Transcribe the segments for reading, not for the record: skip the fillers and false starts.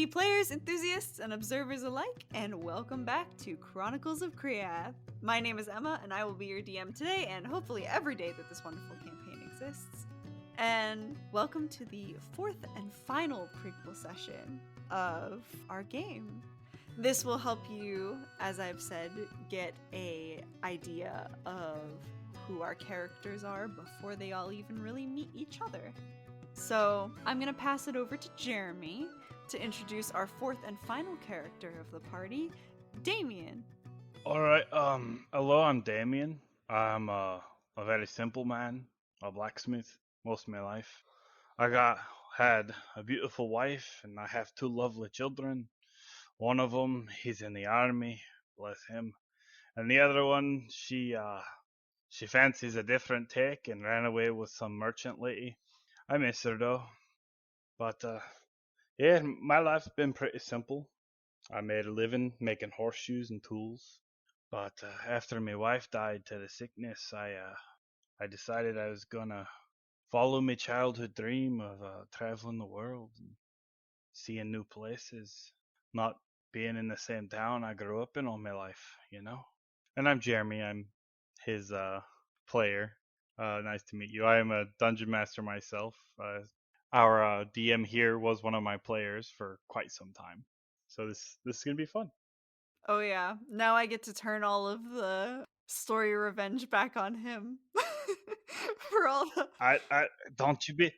D&D players, enthusiasts, and observers alike, and welcome back to Chronicles of Kriath. My name is Emma, and I will be your DM today, and hopefully every day that this wonderful campaign exists. And welcome to the fourth and final prequel session of our game. This will help you, as I've said, get an idea of who our characters are before they all even really meet each other. So I'm going to pass it over to Jeremy to introduce our fourth and final character of the party, Damian. Alright, hello, I'm Damian. I'm a very simple man, a blacksmith, most of my life. Had a beautiful wife, and I have two lovely children. One of them, he's in the army, bless him. And the other one, she fancies a different take and ran away with some merchant lady. I miss her though. But, yeah, my life's been pretty simple. I made a living making horseshoes and tools. But after my wife died to the sickness, I decided I was gonna follow my childhood dream of traveling the world and seeing new places, not being in the same town I grew up in all my life, you know. And I'm Jeremy. I'm his player. Nice to meet you. I am a dungeon master myself. Our DM here was one of my players for quite some time, so this is gonna be fun. Oh yeah, now I get to turn all of the story revenge back on him. For all the I don't you be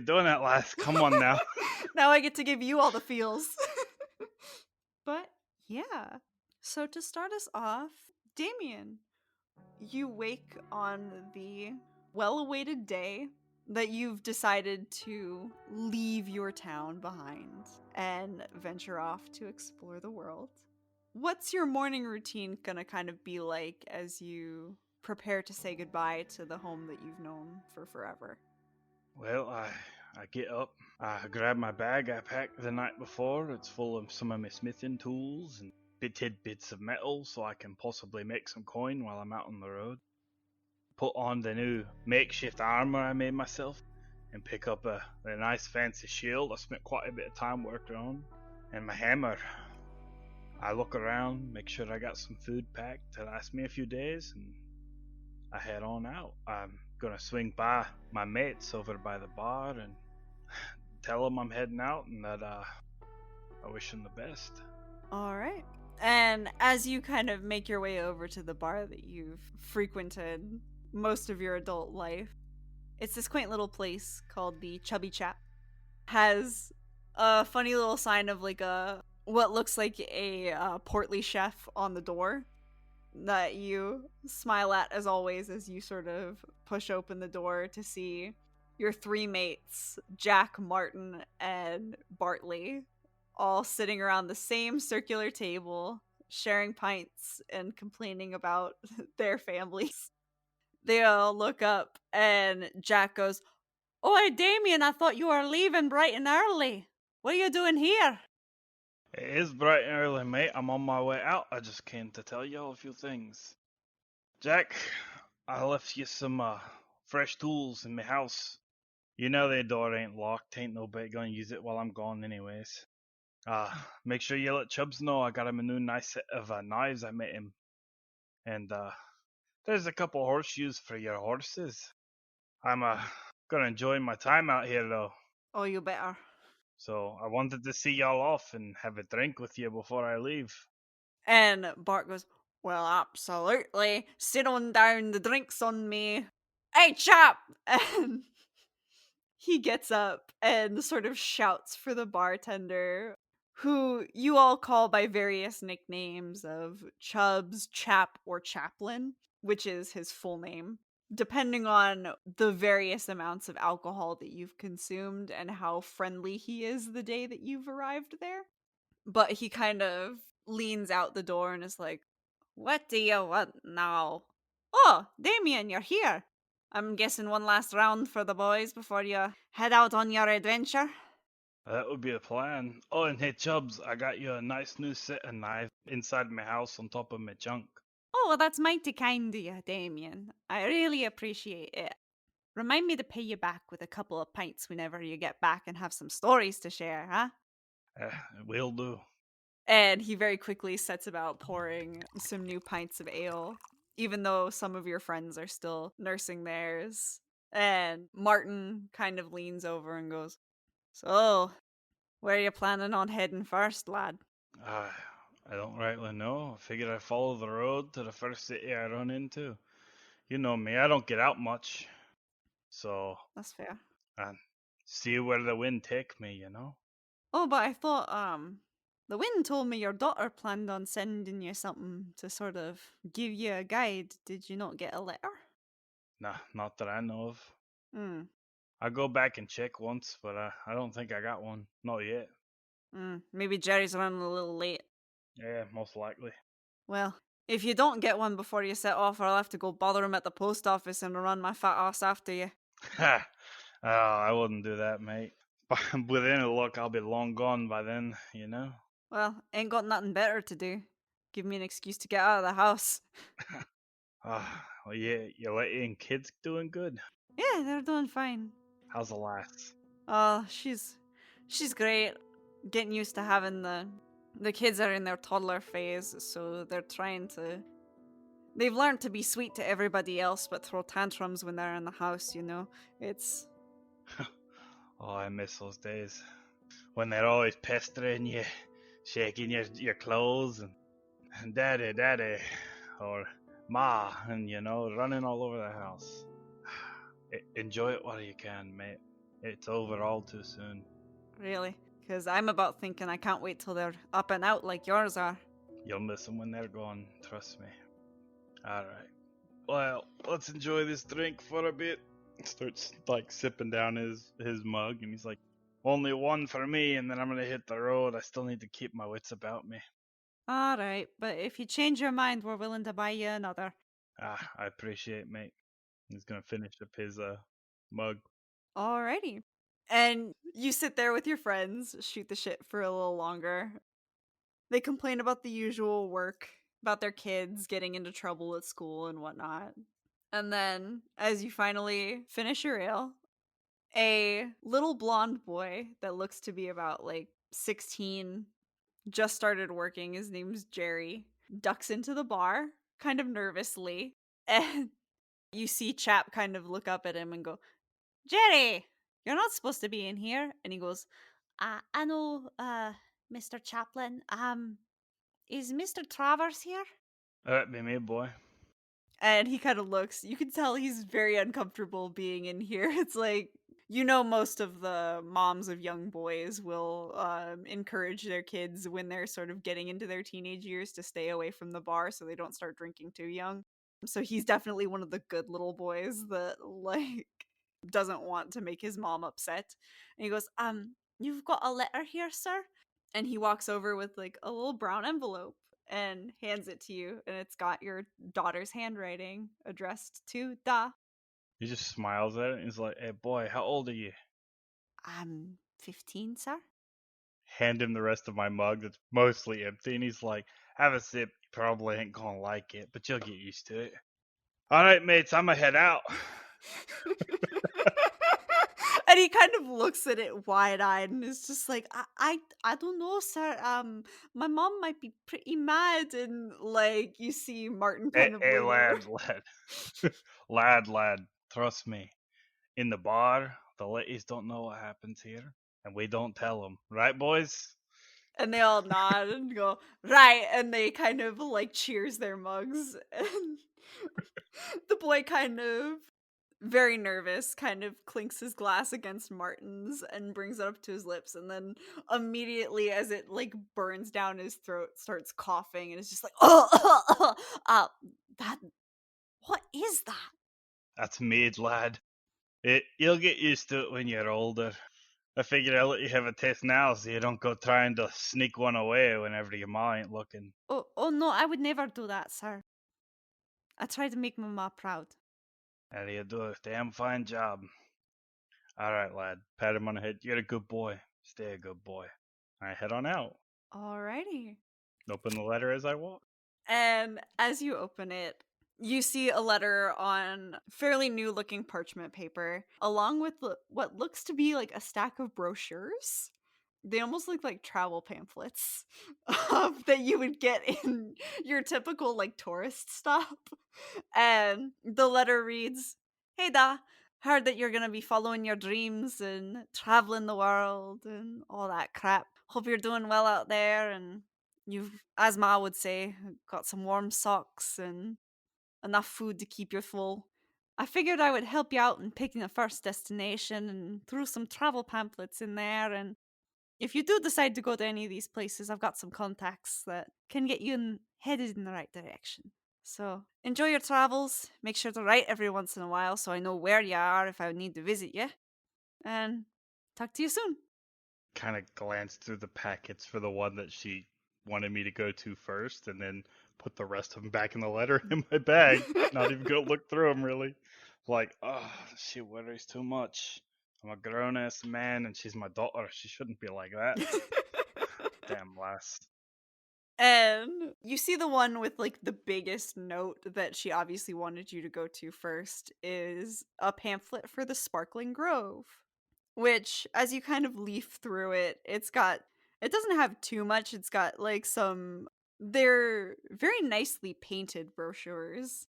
doing that, lass. Come on now. Now I get to give you all the feels. But yeah. So to start us off, Damian, you wake on the well-awaited day that you've decided to leave your town behind and venture off to explore the world. What's your morning routine gonna kind of be like as you prepare to say goodbye to the home that you've known for forever? Well, I get up, I grab my bag I packed the night before. It's full of some of my smithing tools and tidbits of metal so I can possibly make some coin while I'm out on the road. Put on the new makeshift armor I made myself and pick up a nice fancy shield I spent quite a bit of time working on, and my hammer. I look around, make sure I got some food packed to last me a few days, and I head on out. I'm gonna swing by my mates over by the bar and tell them I'm heading out and that I wish them the best. All right. And as you kind of make your way over to the bar that you've frequented most of your adult life, it's this quaint little place called the Chubby Chap. Has a funny little sign of like a what looks like a portly chef on the door that you smile at as always as you sort of push open the door to see your three mates, Jack, Martin, and Bartley, all sitting around the same circular table, sharing pints and complaining about their families. They all look up, and Jack goes, "Oi, Damien, I thought you were leaving bright and early. What are you doing here?" It is bright and early, mate. I'm on my way out. I just came to tell you all a few things. Jack, I left you some fresh tools in my house. You know the door ain't locked. Ain't nobody gonna use it while I'm gone anyways. Make sure you let Chubbs know I got him a new nice set of knives I made him. And there's a couple horseshoes for your horses. I'm gonna enjoy my time out here though. Oh, you better. So I wanted to see y'all off and have a drink with you before I leave. And Bart goes, "Well, absolutely. Sit on down, the drink's on me. Hey, chap!" And he gets up and sort of shouts for the bartender, who you all call by various nicknames of Chubbs, Chap, or Chaplin, which is his full name, depending on the various amounts of alcohol that you've consumed and how friendly he is the day that you've arrived there. But he kind of leans out the door and is like, "What do you want now?" "Oh, Damien, you're here. I'm guessing one last round for the boys before you head out on your adventure." That would be a plan. Oh, and hey, Chubbs, I got you a nice new set of knives inside my house on top of my junk. "Oh, well, that's mighty kind of you, Damien. I really appreciate it. Remind me to pay you back with a couple of pints whenever you get back and have some stories to share, huh?" Uh, will do. And he very quickly sets about pouring some new pints of ale, even though some of your friends are still nursing theirs. And Martin kind of leans over and goes, "So, where are you planning on heading first, lad?" Uh, I don't rightly know. I figured I'd follow the road to the first city I run into. You know me, I don't get out much. So, That's fair. and see where the wind take me, you know? Oh, but I thought, the wind told me your daughter planned on sending you something to sort of give you a guide. Did you not get a letter? Nah, not that I know of. Hmm. I go back and check once, but I don't think I got one. Not yet. Maybe Jerry's running a little late. Yeah, most likely. Well, if you don't get one before you set off, I'll have to go bother him at the post office and run my fat ass after you. Ha! Oh, I wouldn't do that, mate. With any luck, I'll be long gone by then, you know? Well, ain't got nothing better to do. Give me an excuse to get out of the house. Well, yeah, your lady and kids doing good. Yeah, they're doing fine. How's the lass? Oh, she's great. Getting used to having the kids are in their toddler phase, so they're trying to they've learned to be sweet to everybody else but throw tantrums when they're in the house, you know. It's Oh, I miss those days. When they're always pestering you, shaking your clothes, and daddy, daddy, or ma, and you know, running all over the house. Enjoy it while you can, mate. It's over all too soon. really cuz I'm about thinking I can't wait till they're up and out like yours are. You'll miss them when they're gone, trust me. Alright. Well, let's enjoy this drink for a bit. Starts like sipping down his mug, and he's like, "Only one for me, and then I'm gonna hit the road. I still need to keep my wits about me." All right, but if you change your mind, we're willing to buy you another. I appreciate, mate. He's gonna finish up his mug. Alrighty. And you sit there with your friends, shoot the shit for a little longer. They complain about the usual work, about their kids getting into trouble at school and whatnot. And then, as you finally finish your ale, a little blonde boy that looks to be about like 16, just started working, his name's Jerry, ducks into the bar, kind of nervously. And you see Chap kind of look up at him and go, "Jerry, you're not supposed to be in here." And he goes, "I know, Mr. Chaplin. Is Mr. Travers here?" That'd be me, boy. And he kind of looks, you can tell he's very uncomfortable being in here. It's like, you know, most of the moms of young boys will encourage their kids when they're sort of getting into their teenage years to stay away from the bar so they don't start drinking too young. So he's definitely one of the good little boys that, like, doesn't want to make his mom upset. And he goes, "You've got a letter here, sir?" And he walks over with like a little brown envelope and hands it to you, and it's got your daughter's handwriting addressed to Da. He just smiles at it and he's like, "Hey, boy, how old are you?" 15, sir. Hand him the rest of my mug that's mostly empty, and he's like, "Have a sip. You probably ain't gonna like it, but you'll get used to it." All right, mates, I'ma head out. And he kind of looks at it wide-eyed and is just like, I don't know, sir. My mom might be pretty mad." And like you see Martin Hey, kind of hey, lean over. lad, trust me. In the bar, the ladies don't know what happens here, and we don't tell them, right, boys? And they all nod and go, "Right." And they kind of like cheers their mugs. And the boy kind of very nervous, kind of clinks his glass against Martin's and brings it up to his lips, and then immediately as it like burns down his throat, starts coughing and is just like, "Oh, that, what is that?" That's mead, lad. You'll get used to it when you're older. I figured I'll let you have a taste now so you don't go trying to sneak one away whenever your ma ain't looking. Oh no, I would never do that, sir. I try to make Mama proud. And you do a damn fine job. All right, lad. Pat him on the head. You're a good boy. Stay a good boy. I head on out. Alrighty. Open the letter as I walk. And as you open it, you see a letter on fairly new looking parchment paper, along with what looks to be like a stack of brochures. They almost look like travel pamphlets that you would get in your typical like tourist stop. And the letter reads, "Hey da, heard that you're gonna be following your dreams and traveling the world and all that crap. Hope you're doing well out there and you've, as Ma would say, got some warm socks and enough food to keep you full. I figured I would help you out in picking the first destination and threw some travel pamphlets in there. And if you do decide to go to any of these places, I've got some contacts that can get you headed in the right direction. So enjoy your travels. Make sure to write every once in a while so I know where you are if I need to visit you. And talk to you soon." Kind of glanced through the packets for the one that she wanted me to go to first, and then put the rest of them back in the letter in my bag. Not even gonna look through them really. Like, oh, she worries too much. I'm a grown ass man, and she's my daughter. She shouldn't be like that. Damn lass. And you see the one with like the biggest note that she obviously wanted you to go to first is a pamphlet for the Sparkling Grove, which as you kind of leaf through it, it doesn't have too much. It's got like they're very nicely painted brochures,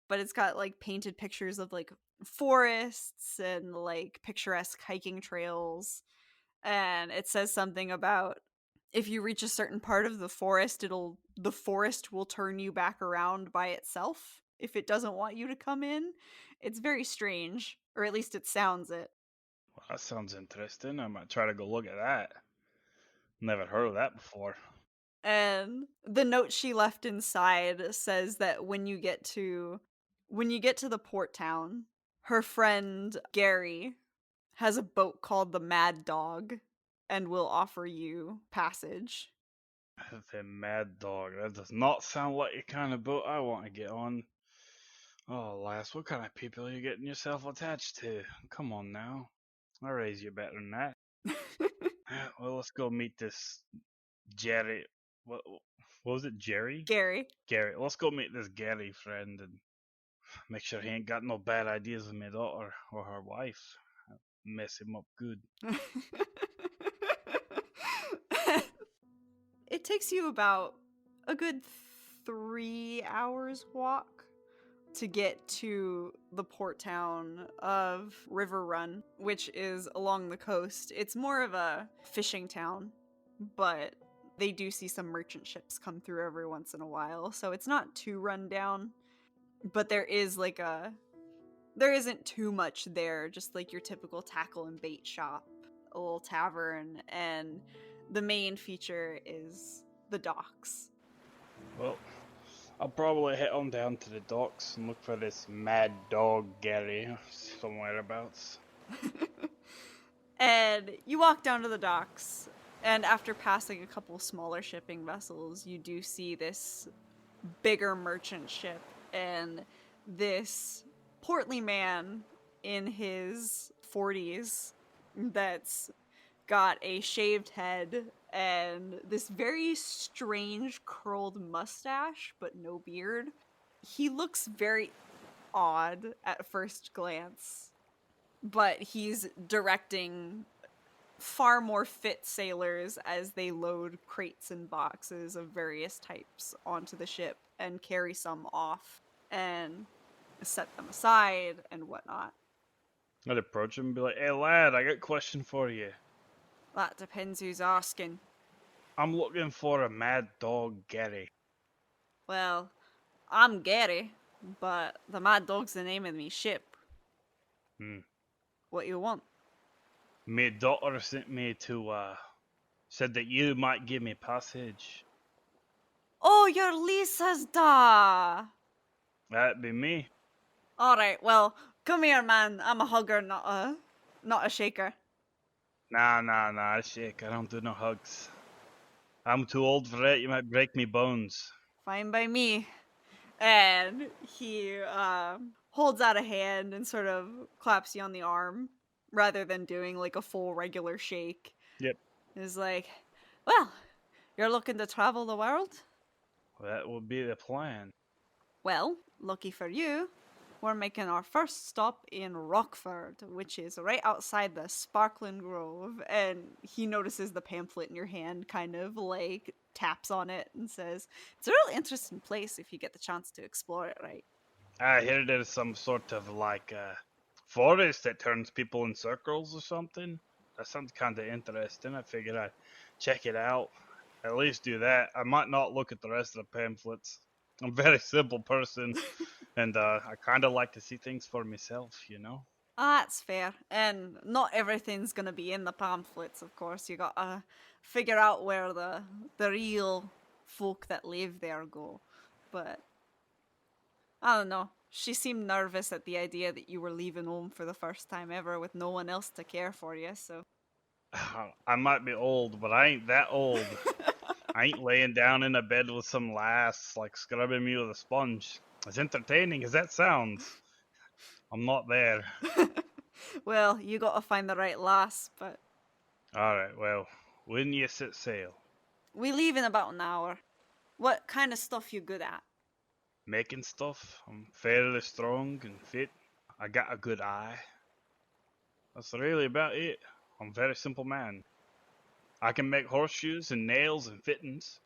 but it's got like painted pictures of like forests and like picturesque hiking trails, and it says something about if you reach a certain part of the forest, the forest will turn you back around by itself if it doesn't want you to come in. It's very strange, or at least it sounds it. Well, that sounds interesting. I might try to go look at that. Never heard of that before. And the note she left inside says that when you get to the port town, her friend Gary has a boat called the Mad Dog and will offer you passage. The Mad Dog. That does not sound like the kind of boat I want to get on. Oh, lass, what kind of people are you getting yourself attached to? Come on now. I'll raise you better than that. Well, let's go meet this Jerry. What was it, Jerry? Gary. Gary. Let's go meet this Gary friend and make sure he ain't got no bad ideas with my daughter or her wife. Mess him up good. It takes you about a good 3 hours walk to get to the port town of River Run, which is along the coast. It's more of a fishing town, but they do see some merchant ships come through every once in a while, so it's not too run down. But there isn't too much there, just like your typical tackle and bait shop, a little tavern, and the main feature is the docks. Well, I'll probably head on down to the docks and look for this Mad Dog Gary somewhere abouts. And you walk down to the docks, and after passing a couple smaller shipping vessels, you do see this bigger merchant ship and this portly man in his 40s that's got a shaved head and this very strange curled mustache but no beard. He looks very odd at first glance, but he's directing far more fit sailors as they load crates and boxes of various types onto the ship and carry some off and set them aside and whatnot. I'd approach him and be like, "Hey lad, I got a question for you. That depends who's asking. I'm looking for a Mad Dog Gary." Well, I'm Gary, but the Mad Dog's the name of me ship. Hmm. What you want? My daughter sent me to, said that you might give me passage. Oh, you're Lisa's da! That'd be me. Alright, well, come here, man. I'm a hugger, not a shaker. Nah, shake. I don't do no hugs. I'm too old for it. You might break me bones. Fine by me. And he holds out a hand and sort of claps you on the arm rather than doing like a full regular shake. Yep. He's like, well, you're looking to travel the world? That would be the plan. Well, lucky for you, we're making our first stop in Rockford, which is right outside the Sparkling Grove. And he notices the pamphlet in your hand, kind of like taps on it and says, "It's a real interesting place if you get the chance to explore it, right?" I hear there's some sort of like forest that turns people in circles or something. That sounds kind of interesting. I figured I'd check it out. At least do that. I might not look at the rest of the pamphlets. I'm a very simple person, and I kind of like to see things for myself, you know? That's fair. And not everything's gonna be in the pamphlets, of course. You gotta figure out where the real folk that live there go. But I don't know. She seemed nervous at the idea that you were leaving home for the first time ever with no one else to care for you, so. I might be old, but I ain't that old. I ain't laying down in a bed with some lass, like scrubbing me with a sponge. As entertaining as that sounds, I'm not there. Well, you gotta find the right lass, but Alright, well, when you set sail, we leave in about an hour. What kind of stuff you good at? making stuff, I'm fairly strong and fit. I got a good eye. That's really about it. I'm a very simple man. I can make horseshoes and nails and fittings.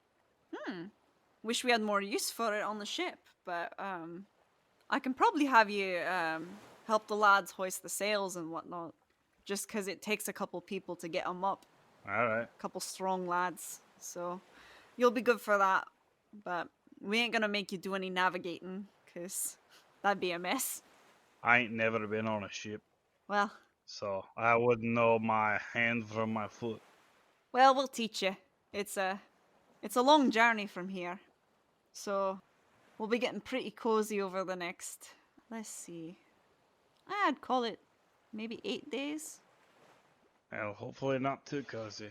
Wish we had more use for it on the ship, but I can probably have you help the lads hoist the sails and whatnot, just because it takes a couple people to get them up, Alright, a couple strong lads. So you'll be good for that. But we ain't gonna make you do any navigating, because that'd be a mess. I ain't never been on a ship, Well, so I wouldn't know my hand from my foot. we'll teach you. It's a long journey from here, so we'll be getting pretty cozy over the next. Let's see. I'd call it maybe 8 days. Well, hopefully not too cozy.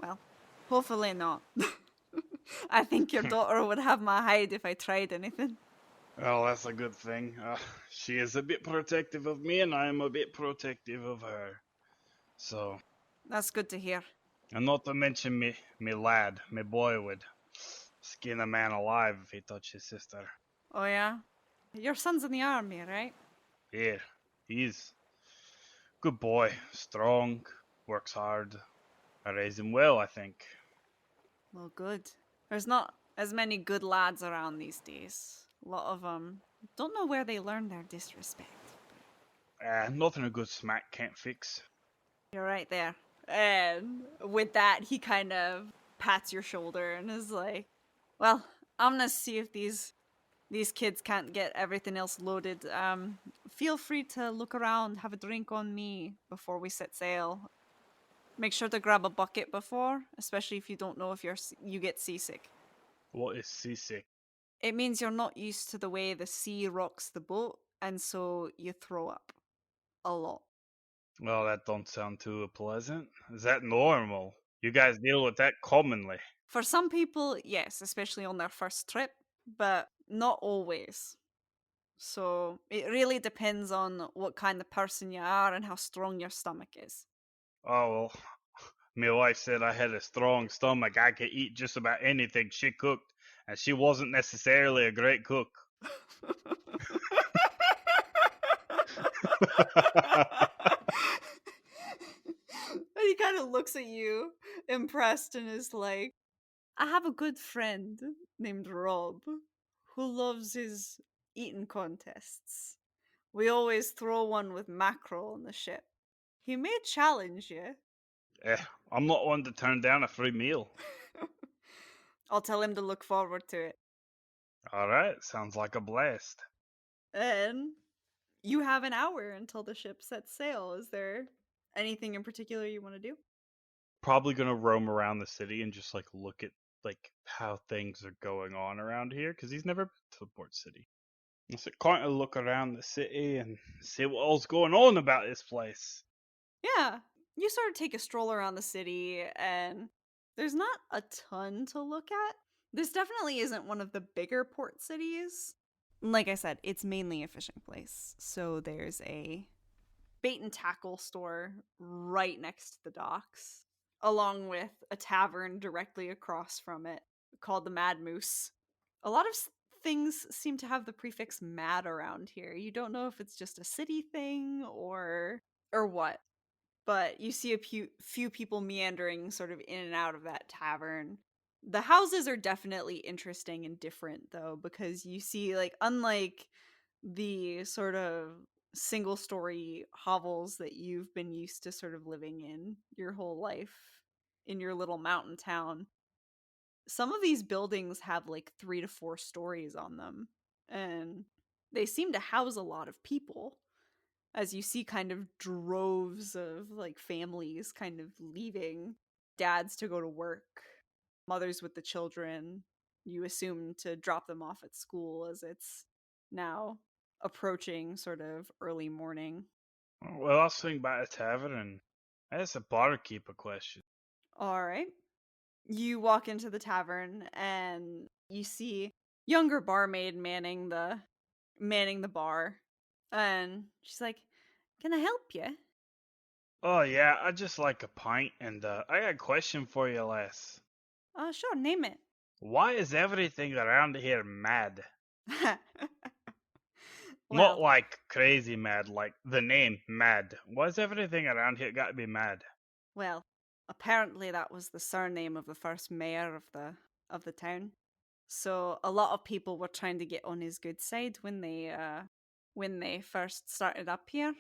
Well, hopefully not. I think your daughter would have my hide if I tried anything. Well, that's a good thing. She is a bit protective of me, and I am a bit protective of her. So, That's good to hear. and not to mention me lad, me boy would skin a man alive if he touched his sister. Oh, yeah? Your son's in the army, right? Yeah, he's good boy, strong, works hard. I raised him well, I think. Well, good. There's not as many good lads around these days. A lot of them don't know where they learned their disrespect. Nothing a good smack can't fix. You're right there. And with that, he kind of pats your shoulder and is like, "Well, I'm gonna see if these kids can't get everything else loaded. Feel free to look around, have a drink on me before we set sail. Make sure to grab a bucket before, especially if you don't know if you get seasick. What is seasick? It means you're not used to the way the sea rocks the boat, and so you throw up a lot. Well, that don't sound too pleasant. Is that normal? You guys deal with that commonly. For some people, yes, especially on their first trip, but not always. So it really depends on what kind of person you are and how strong your stomach is. Oh, well, my wife said I had a strong stomach. I could eat just about anything she cooked, and she wasn't necessarily a great cook. He kind of looks at you, impressed, and is like, "I have a good friend named Rob who loves his eating contests. We always throw one with mackerel on the ship. He may challenge you." Eh, I'm not one to turn down a free meal. I'll tell him to look forward to it. All right, sounds like a blast. And you have an hour until the ship sets sail. Is there anything in particular you want to do? Probably gonna roam around the city and just like look at like how things are going on around here because he's never been to the port city. So kind of look around the city and see what all's going on about this place. Yeah. You sort of take a stroll around the city, and there's not a ton to look at. This definitely isn't one of the bigger port cities. Like I said, it's mainly a fishing place. So there's a bait and tackle store right next to the docks, along with a tavern directly across from it called the Mad Moose. A lot of things seem to have the prefix mad around here. You don't know if it's just a city thing or what, but you see a few people meandering sort of in and out of that tavern. The houses are definitely interesting and different though, because you see, like, unlike the sort of single story hovels that you've been used to sort of living in your whole life in your little mountain town, some of these buildings have like 3 to 4 stories on them, and they seem to house a lot of people, as you see kind of droves of like families kind of leaving, dads to go to work, mothers with the children, you assume to drop them off at school, as it's now approaching sort of early morning. Well, I'll swing by the tavern and ask the barkeep a question. All right. You walk into the tavern and you see younger barmaid manning the bar, and she's like, "Can I help you?" Oh yeah, I just like a pint, and I got a question for you, lass. "Oh, sure, name it." Why is everything around here mad? Not Well, like crazy mad, like the name mad. Why's everything around here got to be mad? well, apparently that was the surname of the first mayor of the town. So a lot of people were trying to get on his good side when they first started up here.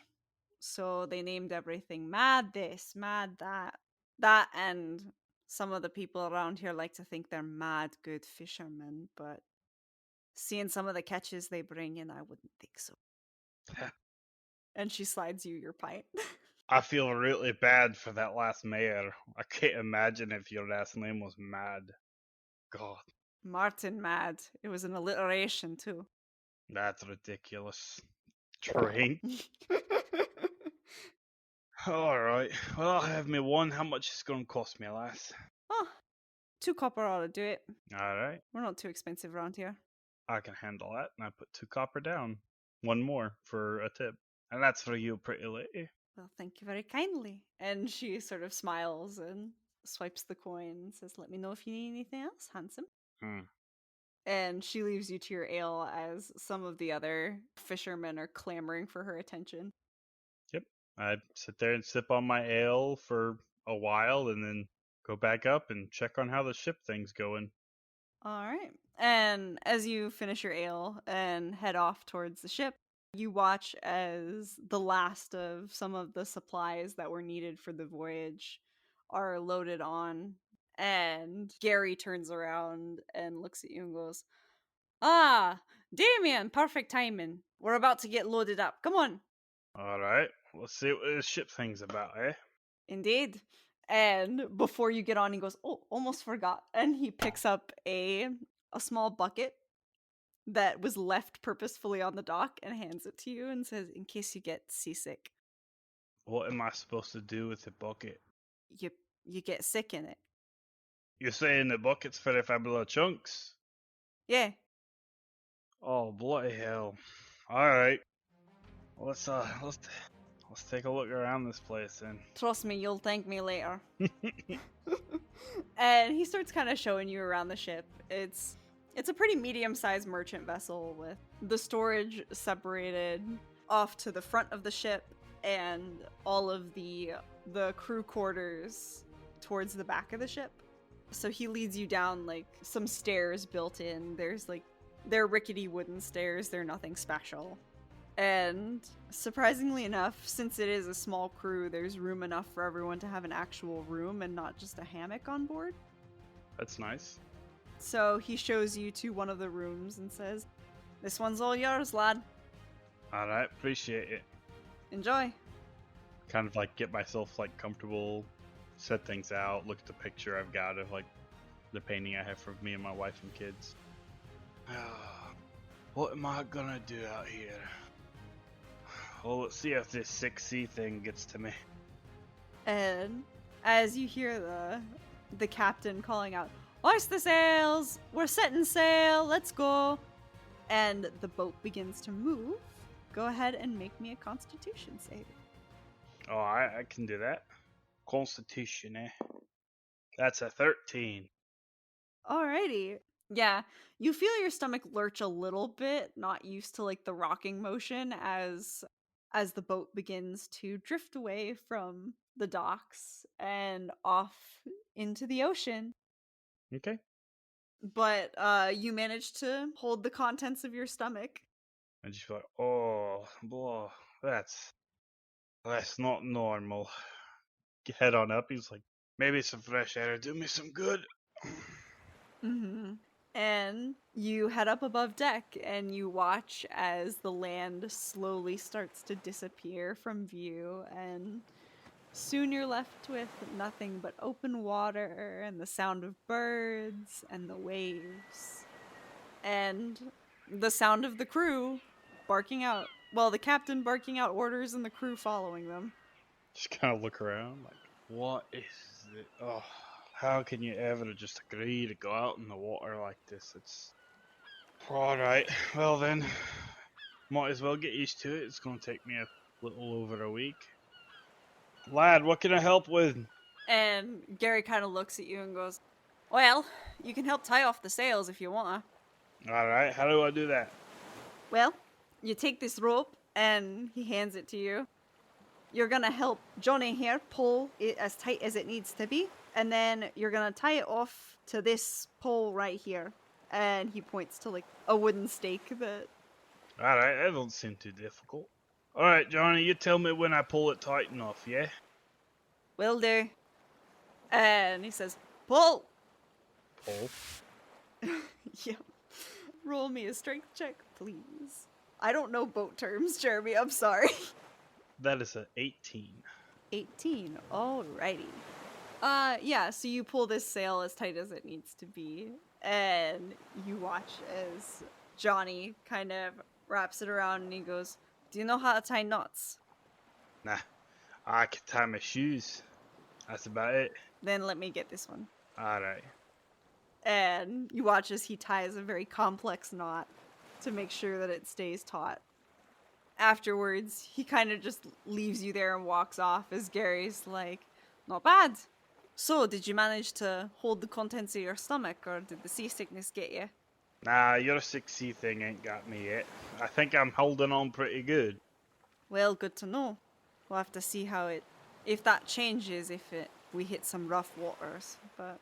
So they named everything Mad this, Mad that. That, and some of the people around here like to think they're mad good fishermen, but seeing some of the catches they bring in, I wouldn't think so. And she slides you your pint. I feel really bad for that last mayor. I can't imagine if your last name was Mad. God, Martin Mad. It was an alliteration too. that's ridiculous. Drink. Alright, well, I'll have me one. How much is going to cost me, lass? Oh, 2 copper ought to do it. Alright, We're not too expensive around here. I can handle that, and I put 2 copper down. One more for a tip. And that's for you, pretty lady. Well, thank you very kindly. And she sort of smiles and swipes the coin and says, "Let me know if you need anything else, handsome." Hmm. And she leaves you to your ale as some of the other fishermen are clamoring for her attention. Yep. I sit there and sip on my ale for a while and then go back up and check on how the ship thing's going. All right. And as you finish your ale and head off towards the ship, you watch as the last of some of the supplies that were needed for the voyage are loaded on. And Gary turns around and looks at you and goes, "Ah, Damian, perfect timing. We're about to get loaded up. Come on." Alright, let's see what this ship thing's about, eh? Indeed. And before you get on, he goes, "Oh, almost forgot." And he picks up a small bucket that was left purposefully on the dock and hands it to you and says, "In case you get seasick, What am I supposed to do with the bucket? you you get sick in it." You're saying the bucket's for if I blow chunks? Yeah. Oh, bloody hell. Alright, let's take a look around this place then. Trust me, you'll thank me later. And he starts kind of showing you around the ship. It's a pretty medium-sized merchant vessel with the storage separated off to the front of the ship and all of the crew quarters towards the back of the ship. So he leads you down like some stairs built in. They're rickety wooden stairs. They're nothing special. And surprisingly enough, since it is a small crew, there's room enough for everyone to have an actual room and not just a hammock on board. That's nice. So he shows you to one of the rooms and says, "This one's all yours, lad. Alright, appreciate it. Enjoy." Kind of like get myself like comfortable, set things out, look at the picture I've got of like the painting I have for me and my wife and kids. What am I gonna do out here? Well, let's see if this 6C thing gets to me. And as you hear the captain calling out, "Hoist the sails! We're setting sail! Let's go!" And the boat begins to move. Go ahead and make me a Constitution save. Oh, I can do that. Constitution, eh? That's a 13. Alrighty. Yeah, you feel your stomach lurch a little bit, not used to like the rocking motion as the boat begins to drift away from the docks and off into the ocean. Okay. But you manage to hold the contents of your stomach. And just like, oh, blah, that's not normal. Head on up. He's like, maybe some fresh air do me some good. And you head up above deck and you watch as the land slowly starts to disappear from view, and soon you're left with nothing but open water and the sound of birds and the waves and the sound of the crew barking out. Well, the captain barking out orders and the crew following them. Just kind of look around, like, what is it? Oh, how can you ever just agree to go out in the water like this? It's all right. Well then, might as well get used to it. It's gonna take me a little over a week. Lad, what can I help with? And Gary kind of looks at you and goes, "Well, you can help tie off the sails if you want to." All right, how do I do that? Well, you take this rope and he hands it to you. You're gonna help Johnny here pull it as tight as it needs to be, and then you're gonna tie it off to this pole right here. And he points to like a wooden stake that. All right, that don't seem too difficult. All right, Johnny, you tell me when I pull it tight enough, yeah? Will do. And he says, "Pull." Pull. Yeah. Roll me a strength check, please. I don't know boat terms, Jeremy. I'm sorry. That is a 18. 18. Alrighty. Yeah, so you pull this sail as tight as it needs to be, and you watch as Johnny kind of wraps it around and he goes, "Do you know how to tie knots?" Nah, I can tie my shoes. That's about it. Then let me get this one. All right. And you watch as he ties a very complex knot to make sure that it stays taut. Afterwards, he kind of just leaves you there and walks off as Gary's like, "Not bad. So, did you manage to hold the contents of your stomach, or did the seasickness get you?" Nah, your 6C thing ain't got me yet. I think I'm holding on pretty good. Well, good to know. We'll have to see if that changes, we hit some rough waters. But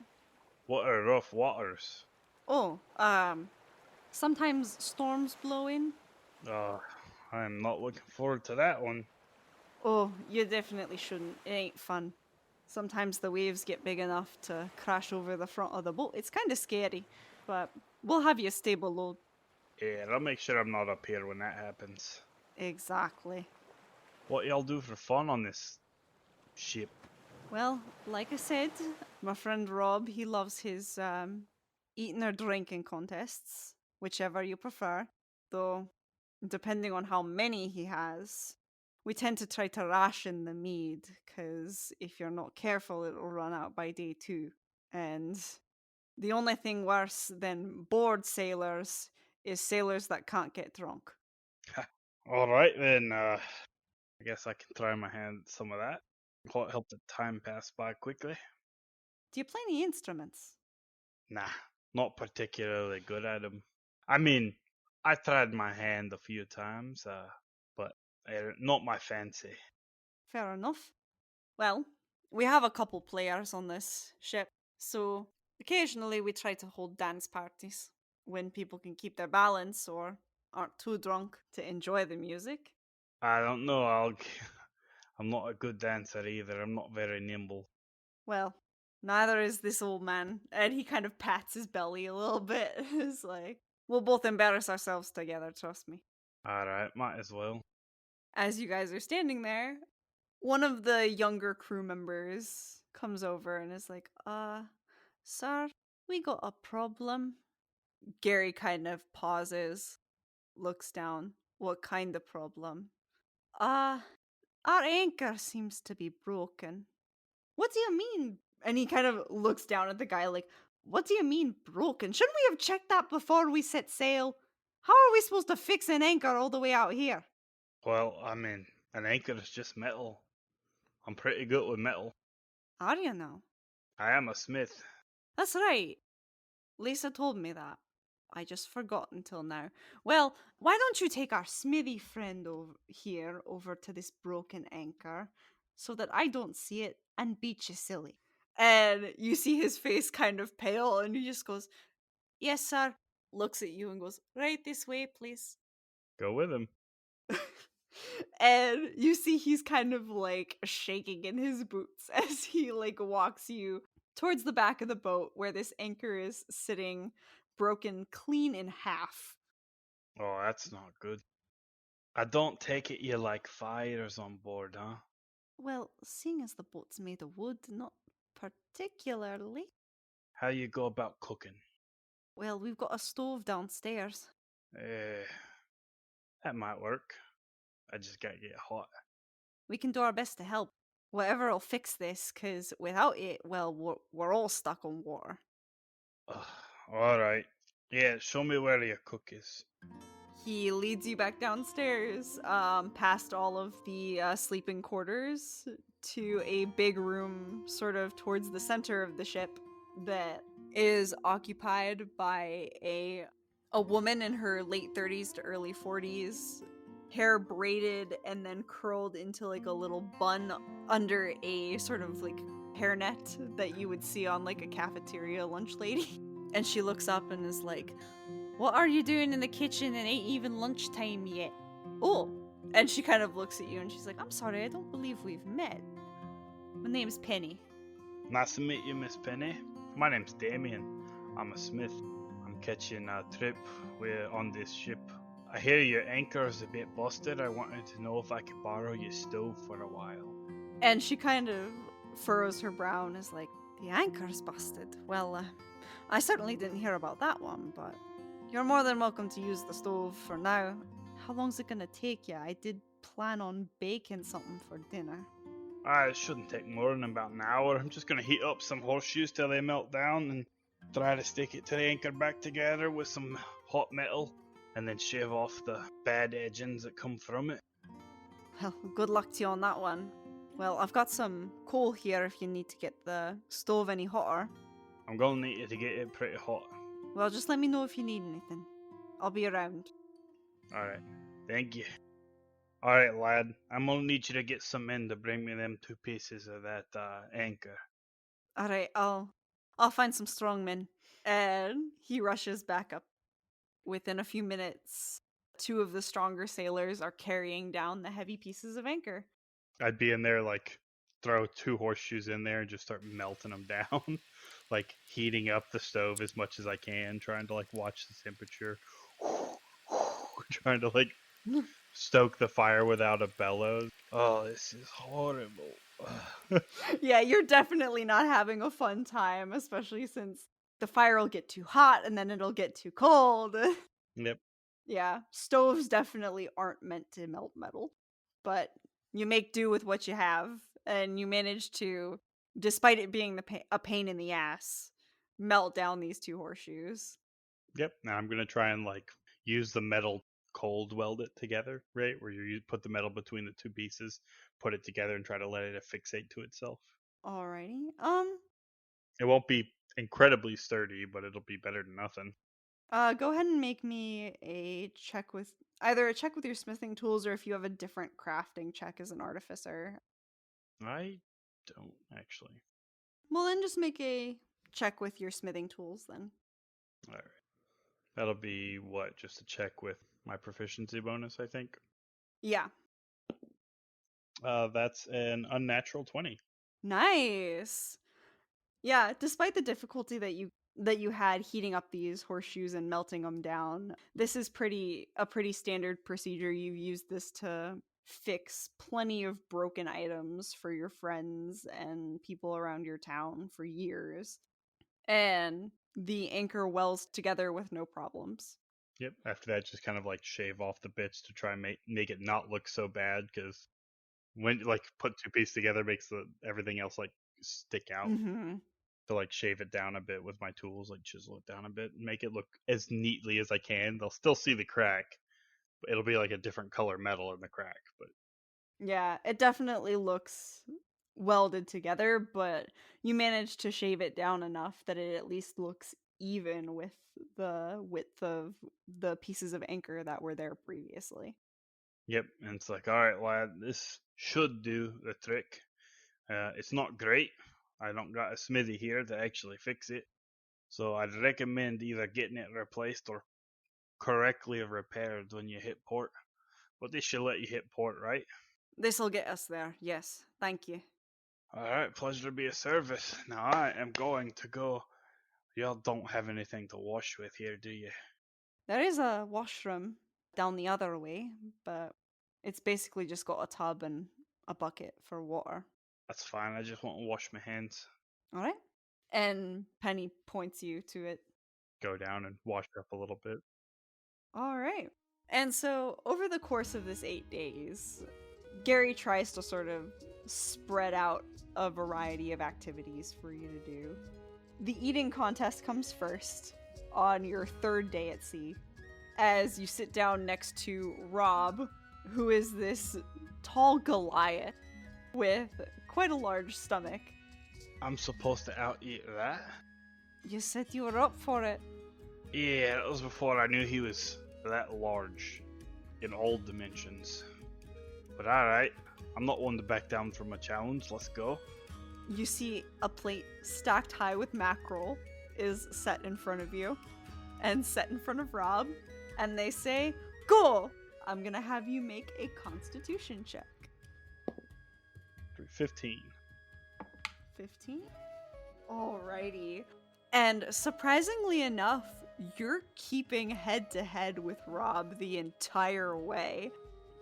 What are rough waters? oh, sometimes storms blow in. Oh, I'm not looking forward to that one. Oh, you definitely shouldn't. It ain't fun. Sometimes the waves get big enough to crash over the front of the boat. It's kind of scary, but we'll have you stay below. Yeah, I'll make sure I'm not up here when that happens. Exactly. What y'all do for fun on this ship? Well, like I said, my friend Rob, he loves his eating or drinking contests, whichever you prefer. Though, depending on how many he has, we tend to try to ration the mead, because if you're not careful, it'll run out by day 2. And the only thing worse than bored sailors is sailors that can't get drunk. All right then. I guess I can try my hand at some of that. Help the time pass by quickly. Do you play any instruments? Nah, not particularly good at them. I mean, I tried my hand a few times, but not my fancy. Fair enough. Well, we have a couple players on this ship, so occasionally we try to hold dance parties when people can keep their balance or aren't too drunk to enjoy the music. I don't know. I'm not a good dancer either. I'm not very nimble. Well, neither is this old man, and he kind of pats his belly a little bit. It's like, we'll both embarrass ourselves together, trust me. All right, might as well. As you guys are standing there, one of the younger crew members comes over and is like, sir, we got a problem." Gary kind of pauses, looks down. "What kind of problem?" Uh, our anchor seems to be broken." "What do you mean?" And he kind of looks down at the guy like, "What do you mean broken? Shouldn't we have checked that before we set sail? How are we supposed to fix an anchor all the way out here?" Well, I mean, an anchor is just metal. I'm pretty good with metal. "Are you now?" I am a smith. "That's right. Lisa told me that. I just forgot until now. Well, why don't you take our smithy friend over to this broken anchor so that I don't see it and beat you silly? And you see his face kind of pale, and he just goes, "Yes, sir." Looks at you and goes, "Right this way, please." Go with him. And you see he's kind of like shaking in his boots as he like walks you towards the back of the boat where this anchor is sitting broken clean in half. Oh, that's not good. I don't take it you like fires on board, huh? Well, seeing as the boat's made of wood, not particularly. How you go about cooking? Well, we've got a stove downstairs. Eh, that might work. I just gotta get hot. We can do our best to help. Whatever'll fix this, because without it, well, we're all stuck on water. Ugh, all right. Yeah, show me where your cook is. He leads you back downstairs, past all of the sleeping quarters, to a big room sort of towards the center of the ship that is occupied by a woman in her late 30s to early 40s, hair braided and then curled into like a little bun under a sort of like hairnet that you would see on like a cafeteria lunch lady. And she looks up and is like, "What are you doing in the kitchen? It ain't even lunchtime yet." "Oh." And she kind of looks at you and she's like, "I'm sorry, I don't believe we've met. My name's Penny." Nice to meet you, Miss Penny. My name's Damian. I'm a smith. I'm catching a trip. We're on this ship. I hear your anchor is a bit busted. I wanted to know if I could borrow your stove for a while. And she kind of furrows her brow and is like, "The anchor's busted. Well, I certainly didn't hear about that one, but you're more than welcome to use the stove for now. How long's it gonna take you? I did plan on baking something for dinner." It shouldn't take more than about an hour. I'm just gonna heat up some horseshoes till they melt down and try to stick it to the anchor back together with some hot metal and then shave off the bad edgings that come from it. Well, good luck to you on that one. Well, I've got some coal here if you need to get the stove any hotter. I'm gonna need you to get it pretty hot. Well, just let me know if you need anything. I'll be around. Alright, thank you. Alright, lad, I'm gonna need you to get some men to bring me them 2 pieces of that anchor. Alright, I'll find some strong men. And he rushes back up. Within a few minutes, two of the stronger sailors are carrying down the heavy pieces of anchor. I'd be in there, like, throw 2 horseshoes in there and just start melting them down. Like, heating up the stove as much as I can, trying to, like, watch the temperature. Trying to, like, stoke the fire without a bellows. Oh, this is horrible. Yeah, you're definitely not having a fun time, especially since the fire will get too hot and then it'll get too cold. Yep. Yeah, stoves definitely aren't meant to melt metal, but you make do with what you have, and you manage to, despite it being a pain in the ass, melt down these two horseshoes. Yep. Now I'm gonna try and like use the metal cold weld it together, right? Where you put the metal between the 2 pieces, put it together, and try to let it affixate to itself. Alrighty. It won't be incredibly sturdy, but it'll be better than nothing. Go ahead and make me a check with either a check with your smithing tools or if you have a different crafting check as an artificer. I don't actually. Well, then just make a check with your smithing tools then. All right. That'll be what? Just a check with my proficiency bonus, I think. Yeah. That's an unnatural 20. Nice. Yeah, despite the difficulty that you had heating up these horseshoes and melting them down, this is a pretty standard procedure. You've used this to fix plenty of broken items for your friends and people around your town for years. And the anchor wells together with no problems. Yep. After that, just kind of like shave off the bits to try and make it not look so bad because when like put 2 pieces together makes everything else like stick out. Mhm. To like shave it down a bit with my tools, like chisel it down a bit and make it look as neatly as I can. They'll still see the crack, but it'll be like a different color metal in the crack. But Yeah, it definitely looks welded together, but you managed to shave it down enough that it at least looks even with the width of the pieces of anchor that were there previously. Yep, and it's like, all right, lad, this should do the trick. It's not great. I don't got a smithy here to actually fix it. So I'd recommend either getting it replaced or correctly repaired when you hit port. But this should let you hit port, right? This'll get us there, yes. Thank you. Alright, pleasure to be of service. Now I am going to go. Y'all don't have anything to wash with here, do you? There is a washroom down the other way, but it's basically just got a tub and a bucket for water. That's fine, I just want to wash my hands. Alright? And Penny points you to it. Go down and wash up a little bit. Alright. And so, over the course of this 8 days, Gary tries to sort of spread out a variety of activities for you to do. The eating contest comes first on your 3rd day at sea, as you sit down next to Rob, who is this tall Goliath with quite a large stomach. I'm supposed to out-eat that? You said you were up for it. Yeah, that was before I knew he was that large in all dimensions. But alright, I'm not one to back down from a challenge, let's go. You see a plate stacked high with mackerel is set in front of you and set in front of Rob, and they say, "Go! I'm gonna have you make a constitution check." 15. 15? Alrighty. And surprisingly enough, you're keeping head to head with Rob the entire way.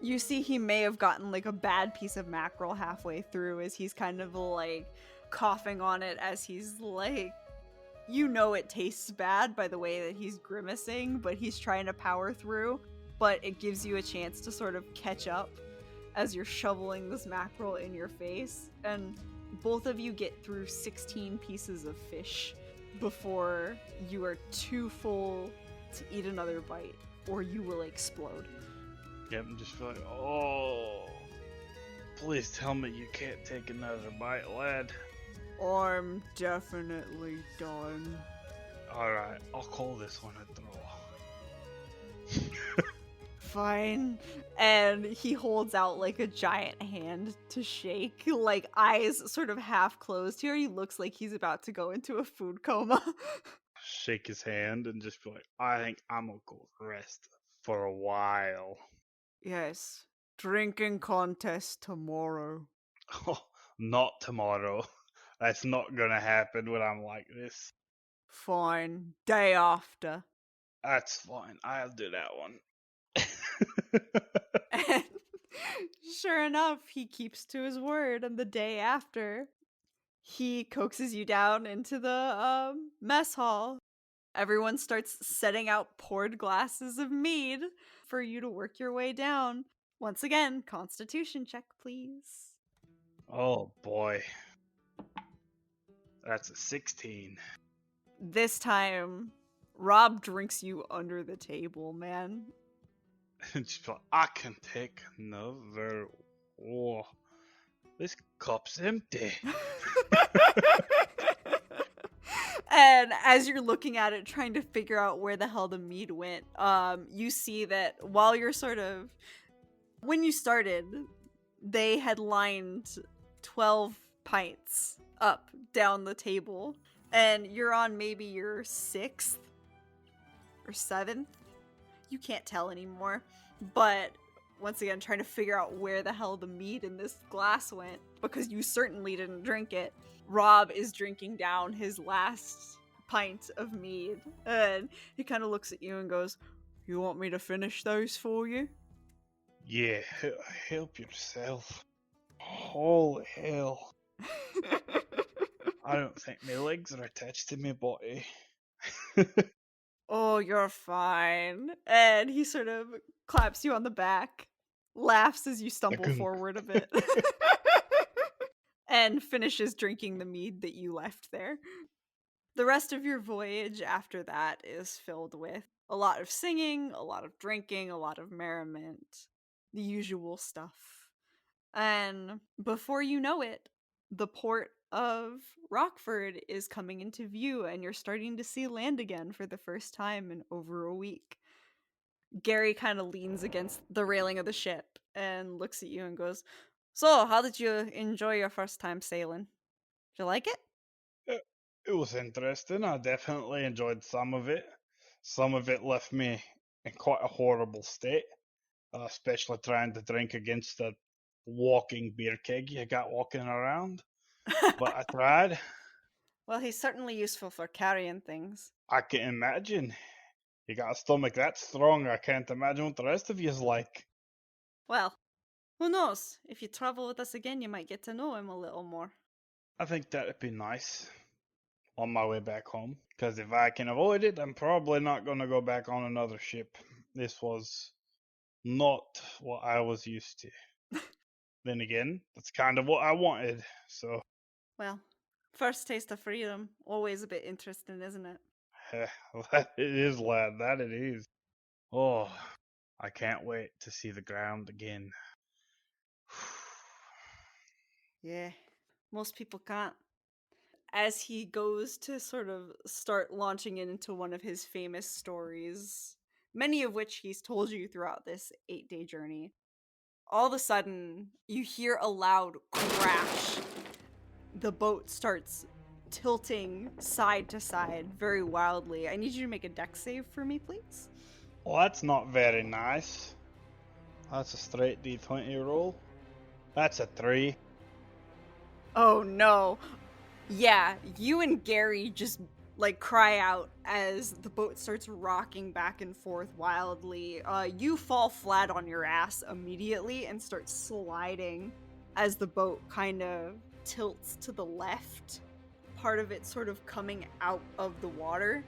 You see he may have gotten like a bad piece of mackerel halfway through as he's kind of like coughing on it as he's like, you know it tastes bad by the way that he's grimacing, but he's trying to power through. But it gives you a chance to sort of catch up as you're shoveling this mackerel in your face. And both of you get through 16 pieces of fish before you are too full to eat another bite, or you will explode. Yep, I'm just feeling, oh, please tell me you can't take another bite, lad. I'm definitely done. Alright, I'll call this one a throw. Fine. And he holds out like a giant hand to shake, like eyes sort of half closed here. He looks like he's about to go into a food coma. Shake his hand and just be like, I think I'm gonna go rest for a while. Yes. Drinking contest tomorrow. Oh, not tomorrow. That's not gonna happen when I'm like this. Fine. Day after. That's fine. I'll do that one. And sure enough, he keeps to his word, and the day after, he coaxes you down into the mess hall. Everyone starts setting out poured glasses of mead for you to work your way down. Once again, constitution check, please. Oh boy. That's a 16. This time, Rob drinks you under the table, man. Just like, I can take another. Oh, this cup's empty. And as you're looking at it, trying to figure out where the hell the mead went, you see that while you're sort of... When you started, they had lined 12 pints up down the table. And you're on maybe your 6th or 7th. You can't tell anymore. But once again, trying to figure out where the hell the mead in this glass went, because you certainly didn't drink it. Rob is drinking down his last pint of mead, and he kind of looks at you and goes, "You want me to finish those for you?" Yeah, help yourself. Holy hell. I don't think my legs are attached to my body. "Oh, you're fine." And he sort of claps you on the back, laughs as you stumble forward a bit, and finishes drinking the mead that you left there. The rest of your voyage after that is filled with a lot of singing, a lot of drinking, a lot of merriment, the usual stuff. And before you know it, the port of Rockford is coming into view, and you're starting to see land again for the first time in over a week. Gary kind of leans against the railing of the ship and looks at you and goes, "So, how did you enjoy your first time sailing? Did you like it?" It was interesting. I definitely enjoyed some of it. Some of it left me in quite a horrible state, especially trying to drink against the walking beer keg you got walking around. But I tried. Well, he's certainly useful for carrying things. I can imagine. You got a stomach that strong, I can't imagine what the rest of you's like. Well, who knows? If you travel with us again, you might get to know him a little more. I think that'd be nice on my way back home. Because if I can avoid it, I'm probably not going to go back on another ship. This was not what I was used to. Then again, that's kind of what I wanted, so Well, first taste of freedom, always a bit interesting, isn't it? that it is, lad, that it is. Oh, I can't wait to see the ground again. Yeah, most people can't. As he goes to sort of start launching into one of his famous stories, many of which he's told you throughout this 8-day journey, all of a sudden you hear a loud crash. The boat starts tilting side to side very wildly. I need you to make a dex save for me, please. Well, that's not very nice. That's a straight D20 roll. That's a 3. Oh no. Yeah, you and Gary just like cry out as the boat starts rocking back and forth wildly. You fall flat on your ass immediately and start sliding as the boat kind of tilts to the left, part of it sort of coming out of the water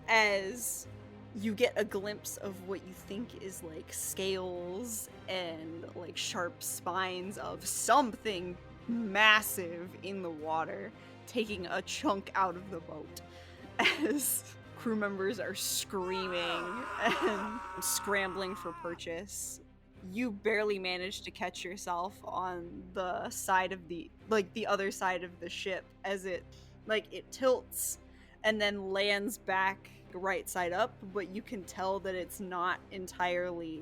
as you get a glimpse of what you think is like scales and like sharp spines of something massive in the water, taking a chunk out of the boat as crew members are screaming and scrambling for purchase. You barely manage to catch yourself on the side of the other side of the ship as it tilts and then lands back right side up, but you can tell that it's not entirely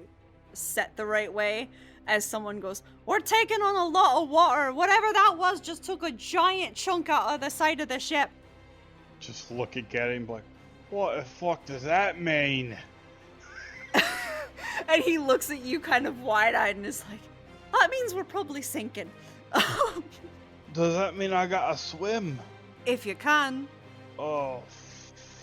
set the right way as someone goes, "We're taking on a lot of water. Whatever that was just took a giant chunk out of the side of the ship." Just looking at him like, what the fuck does that mean? And he looks at you kind of wide-eyed and is like, "That means we're probably sinking." Does that mean I gotta swim? If you can. Oh.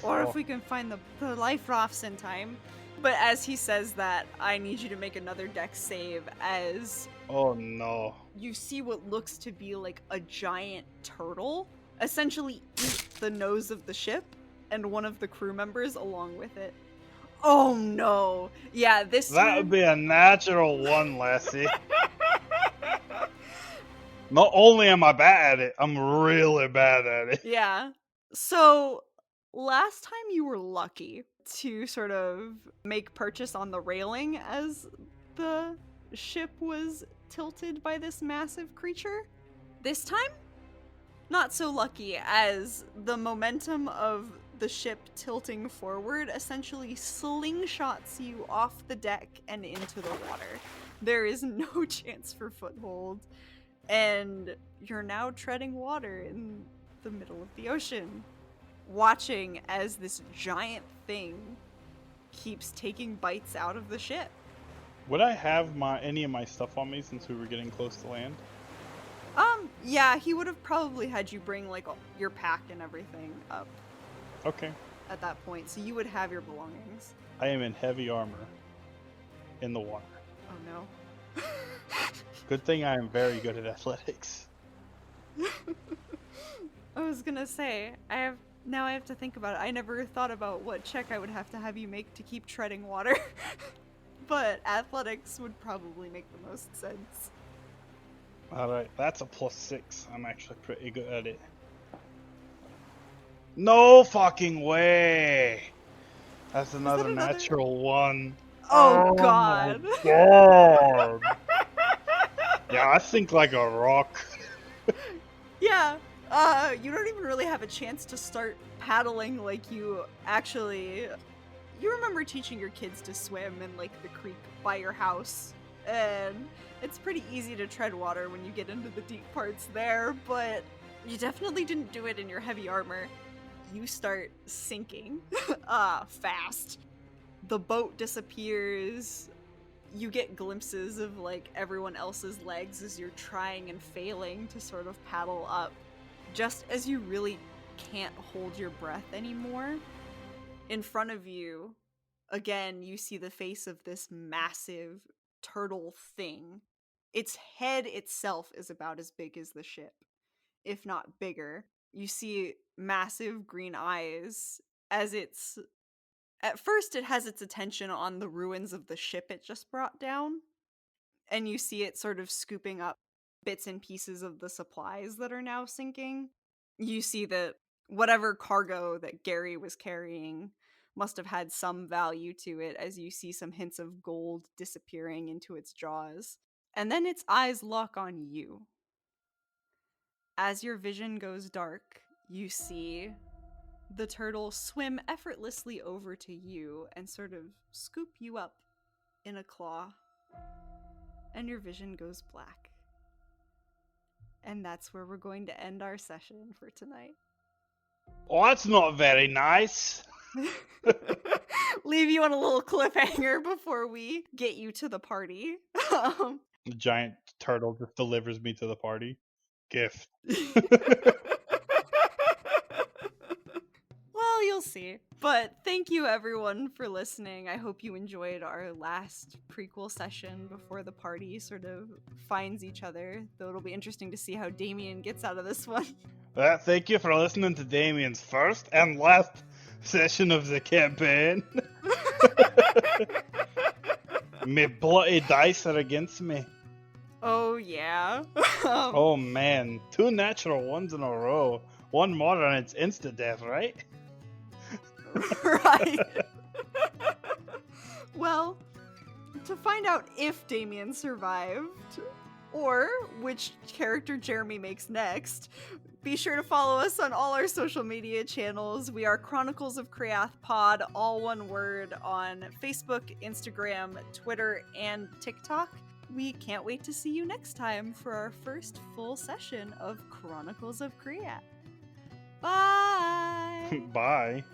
Or if we can find the life rafts in time. But as he says that, I need you to make another dex save as Oh no. you see what looks to be like a giant turtle essentially eat the nose of the ship and one of the crew members along with it. Oh no. Yeah, this That would be a natural one, Lassie. Not only am I bad at it, I'm really bad at it. Yeah. So last time you were lucky to sort of make purchase on the railing as the ship was tilted by this massive creature. This time, not so lucky, as the momentum of the ship tilting forward essentially slingshots you off the deck and into the water. There is no chance for foothold, and you're now treading water in the middle of the ocean, watching as this giant thing keeps taking bites out of the ship. Would I have any of my stuff on me since we were getting close to land? Yeah, he would have probably had you bring like your pack and everything up Okay. at that point, so you would have your belongings. I am in heavy armor in the water. Oh no. Good thing I am very good at athletics. I was gonna say, I have to think about it. I never thought about what check I would have you make to keep treading water. But athletics would probably make the most sense. Alright, that's a +6. I'm actually pretty good at it. No fucking way! That's another natural one. Oh god. My God. Yeah, I think like a rock. Yeah. You don't even really have a chance to start paddling like you actually... You remember teaching your kids to swim in, like, the creek by your house, and it's pretty easy to tread water when you get into the deep parts there, but you definitely didn't do it in your heavy armor. You start sinking, fast. The boat disappears. You get glimpses of, like, everyone else's legs as you're trying and failing to sort of paddle up. Just as you really can't hold your breath anymore, in front of you, again, you see the face of this massive turtle thing. Its head itself is about as big as the ship, if not bigger. You see massive green eyes as it's... At first, it has its attention on the ruins of the ship it just brought down, and you see it sort of scooping up bits and pieces of the supplies that are now sinking. You see that whatever cargo that Gary was carrying must have had some value to it, as you see some hints of gold disappearing into its jaws. And then its eyes lock on you. As your vision goes dark, you see the turtle swim effortlessly over to you and sort of scoop you up in a claw. And your vision goes black. And that's where we're going to end our session for tonight. Oh, that's not very nice. Leave you on a little cliffhanger before we get you to the party. The giant turtle just delivers me to the party. Gift. Well, you'll see. But thank you everyone for listening. I hope you enjoyed our last prequel session before the party sort of finds each other, though it'll be interesting to see how Damian gets out of this one. Thank you for listening to Damian's first and last session of the campaign. My bloody dice are against me. Oh, yeah. Oh man, 2 natural ones in a row. One more and it's instant death, right? Right. Well, to find out if Damian survived, or which character Jeremy makes next, be sure to follow us on all our social media channels. We are Chronicles of Kreath Pod, all one word, on Facebook, Instagram, Twitter, and TikTok. We can't wait to see you next time for our first full session of Chronicles of Kreath. Bye! Bye.